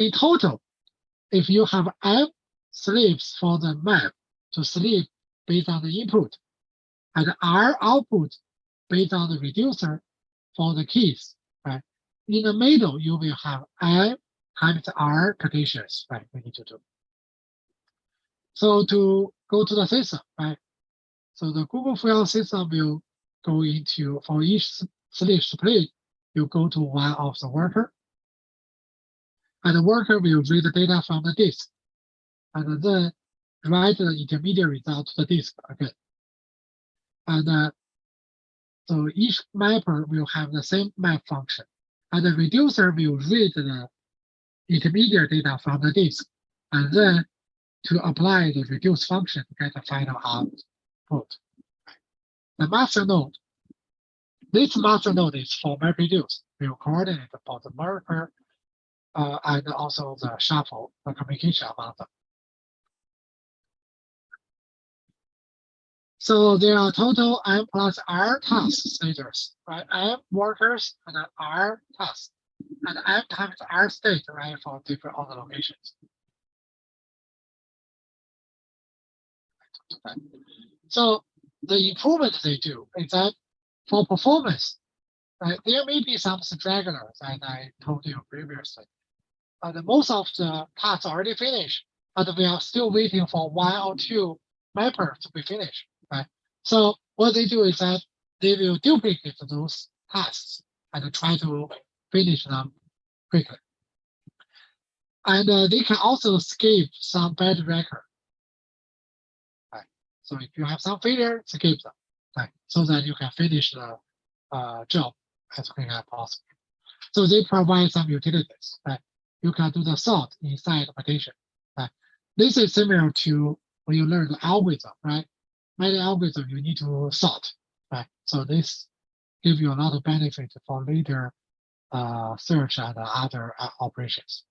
in total, if you have M sleeps for the map to sleep based on the input, and R output based on the reducer for the keys, right? In the middle, you will have M times R partitions, right? We need to do. So to go to the system, right? So the Google file system will go into, for each sleep split, you go to one of the worker, and the worker will read the data from the disk, and then write the intermediate result to the disk again. And so each mapper will have the same map function, and the reducer will read the intermediate data from the disk, and then to apply the reduce function to get the final output. The master node, this master node is for map reduce, will coordinate for the marker and also the shuffle, the communication among them. So there are total M plus R task stages, right? M workers and R tasks, and M times R state, right, for different other locations. So the improvement they do is that for performance, right, there may be some stragglers, as I told you previously. Most of the tasks already finished, but we are still waiting for one or two mappers to be finished, right? So what they do is that they will duplicate those tasks and try to finish them quickly. And they can also skip some bad record. Right? So if you have some failure, skip them, right? So that you can finish the job as quickly as possible. So they provide some utilities, right? You can do the sort inside the partition, right? This is similar to when you learn the algorithm, right? Many algorithm you need to sort, right? So this gives you a lot of benefit for later search and other operations.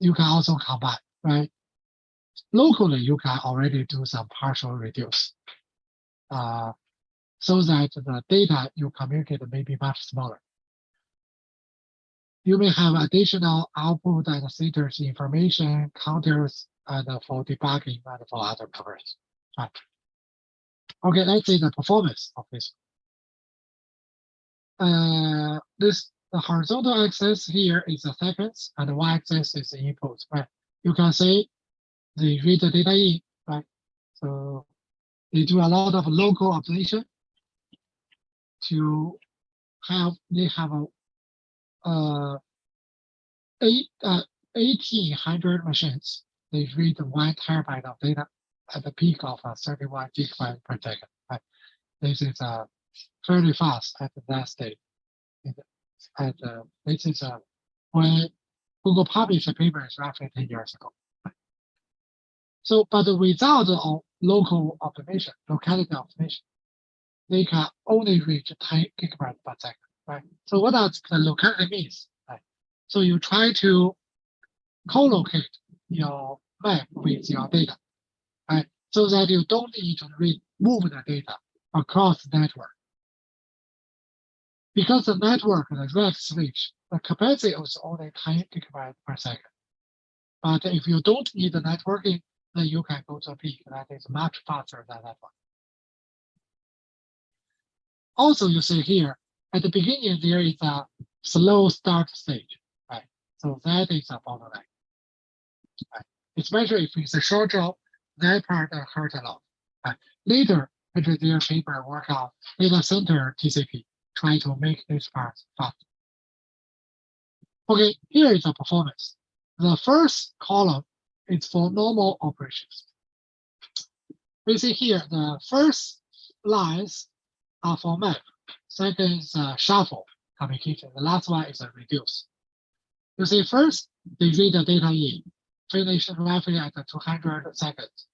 You can also combine, right? Locally, you can already do some partial reduce, so that the data you communicate may be much smaller. You may have additional output and status information, counters, and for debugging and for other purposes. Right. Okay, let's see the performance of this. The horizontal axis here is the seconds, and the y-axis is the input. Right. You can see they read the data in. Right. So they do a lot of local operation to have. They have a 1,800 machines. They read 1 terabyte of data at the peak of 31 gigabytes per second. Right? This is fairly fast at that state. This is when Google published the paper is roughly 10 years ago. Right? So, but without the local optimization, locality optimization, they can only reach 10 gigabytes per second. Right? So what does the locality means? Right? So you try to co-locate your map with your data, right? So that you don't need to move the data across the network. Because the network, the red switch, the capacity is only 10 gigabytes per second. But if you don't need the networking, then you can go to a peak that is much faster than that one. Also, you see here, at the beginning, there is a slow start stage, right? So that is a bottleneck. Right? Especially if it's a short job, that part hurt a lot. Right? Later, their paper work out data center TCP, trying to make this part fast. Okay, here is the performance. The first column is for normal operations. We see here the first lines are for map. Second is shuffle communication. The last one is a reduce. You see, first they read the data in, finish roughly at 200 seconds.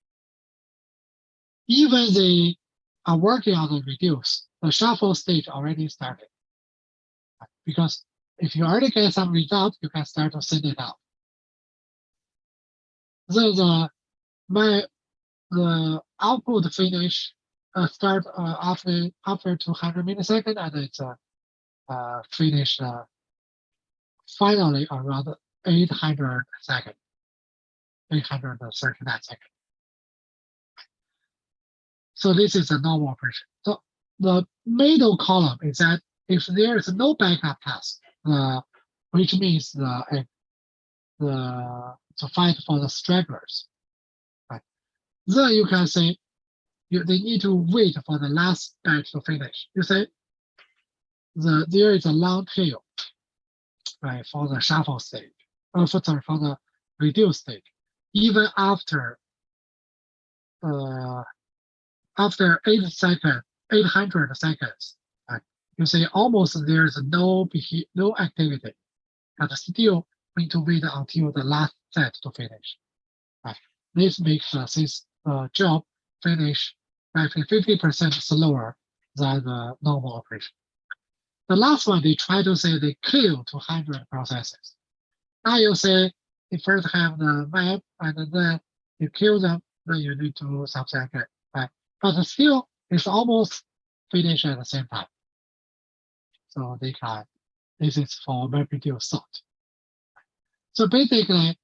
Even they are working on the reduce, the shuffle stage already started. Because if you already get some result, you can start to send it out. Then the output finish start after 200 milliseconds, and it's finished finally around 800 seconds, 839 seconds. So this is a normal operation. So the middle column is that if there is no backup task, which means the to fight for the stragglers, right? Then you can say they need to wait for the last batch to finish. You say there is a long tail, right, for the shuffle stage, for the reduce stage, even after 800 seconds, right? You say almost there's no activity, but still need to wait until the last set to finish. Right? This makes this job finish roughly 50% slower than the normal operation. The last one, they try to say they kill 200 processes. Now you say you first have the map and then you kill them, then you need to subtract it, right? But still, it's almost finished at the same time. So they can, this is for MapReduce sort. So basically,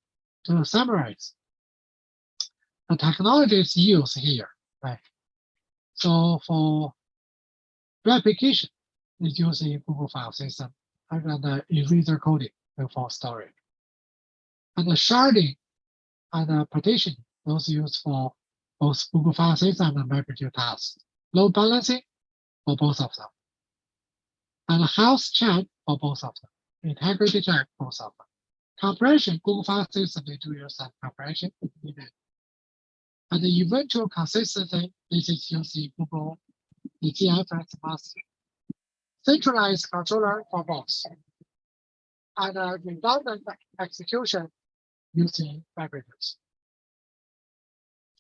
to summarize, the technologies used here, right? So for replication, it's using Google file system and the eraser coding for storage. And the sharding and the partitioning, those used for both Google file system and MapReduce tasks. Load balancing for both of them. And health check for both of them. Integrity check for both of them. Compression, Google file system, they do use that compression. And the eventual consistency, this is using Google the GFS master. Centralized controller for both. And redundant execution using MapReduce.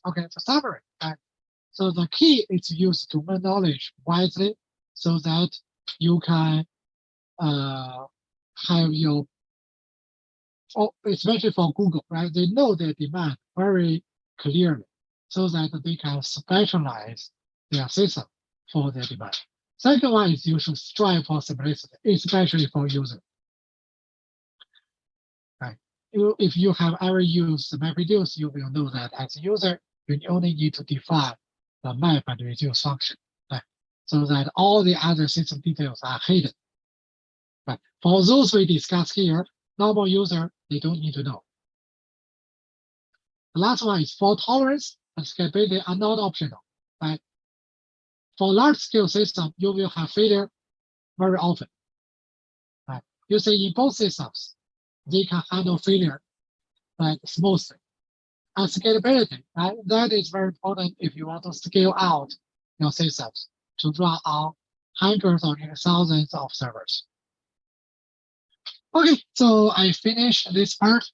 Okay, so summary. Right? So the key is used to manage knowledge wisely so that you can have your, especially for Google, right? They know their demand very clearly so that they can specialize their system for their demand. Second one is you should strive for simplicity, especially for users. Right? If you have ever used MapReduce, you will know that as a user, you only need to define the map and reduce function, right? So that all the other system details are hidden. But for those we discussed here, normal user, they don't need to know. The last one is fault tolerance and scalability are not optional, right? For large-scale system, you will have failure very often, right? You say in both systems, they can handle failure like smoothly. And scalability, right? That is very important if you want to scale out your systems to run on hundreds or even thousands of servers. Okay, so I finished this part.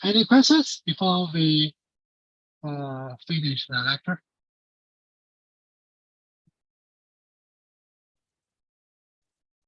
Any questions before we finish the lecture?